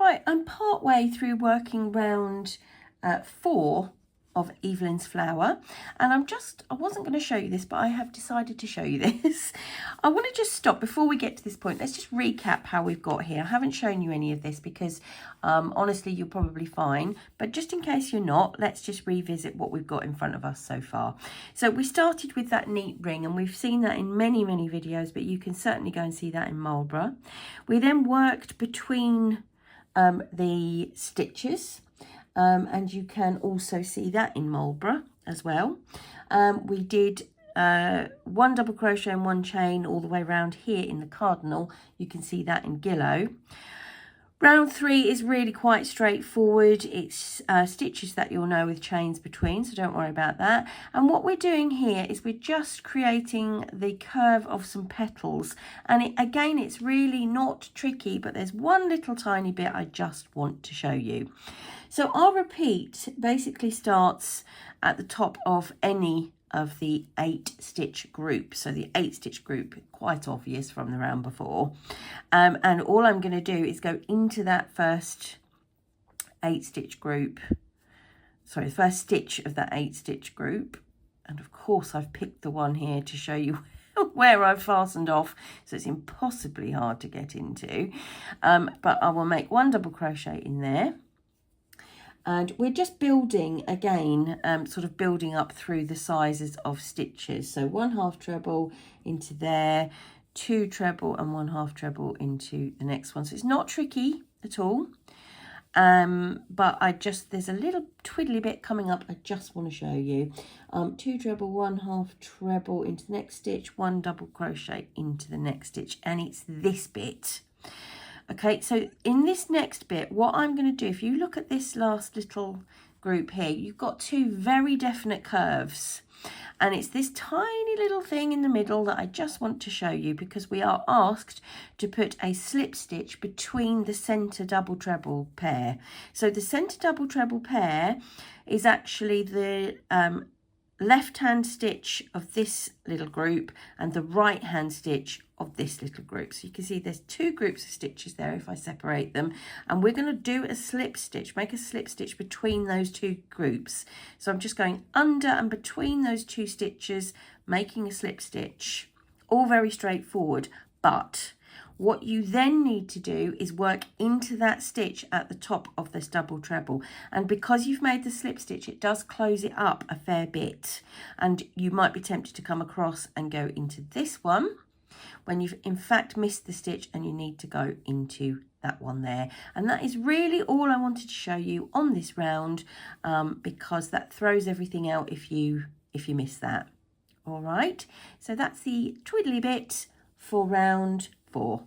Right, I'm part way through working round 4 of Evelyn's flower, and I wasn't going to show you this, but I have decided to show you this. I want to just stop before we get to this point. Let's just recap how we've got here. I haven't shown you any of this because honestly you're probably fine, but just in case you're not, let's just revisit what we've got in front of us so far. So we started with that neat ring, and we've seen that in many videos, but you can certainly go and see that in Marlborough. We then worked between the stitches, and you can also see that in Marlborough as well. We did 1 double crochet and 1 chain all the way around here in the cardinal. You can see that in Gillow. Round 3 is really quite straightforward. It's stitches that you'll know with chains between, so don't worry about that. And what we're doing here is we're just creating the curve of some petals. And again, it's really not tricky, but there's one little tiny bit I just want to show you. So our repeat basically starts at the top of any of the 8 stitch group. So the 8 stitch group, quite obvious from the round before. And all I'm going to do is go into that first 8 stitch group. Sorry, the first stitch of that 8 stitch group. And of course I've picked the one here to show you where I've fastened off, so it's impossibly hard to get into. But I will make 1 double crochet in there. And we're just building again, sort of building up through the sizes of stitches. So 1 half treble into there, 2 treble and 1 half treble into the next one. So it's not tricky at all. But there's a little twiddly bit coming up I just want to show you. 2 treble, 1 half treble into the next stitch, 1 double crochet into the next stitch. And it's this bit. Okay, so in this next bit, what I'm going to do, if you look at this last little group here, you've got 2 very definite curves. And it's this tiny little thing in the middle that I just want to show you, because we are asked to put a slip stitch between the centre double treble pair. So the centre double treble pair is actually the left hand stitch of this little group and the right hand stitch of this little group. So you can see there's 2 groups of stitches there if I separate them, and we're going to do a slip stitch, make a slip stitch between those 2 groups. So I'm just going under and between those 2 stitches, making a slip stitch. All very straightforward, but what you then need to do is work into that stitch at the top of this double treble. And because you've made the slip stitch, it does close it up a fair bit. And you might be tempted to come across and go into this one when you've in fact missed the stitch and you need to go into that one there. And that is really all I wanted to show you on this round, because that throws everything out if you miss that. All right, so that's the twiddly bit for round 4.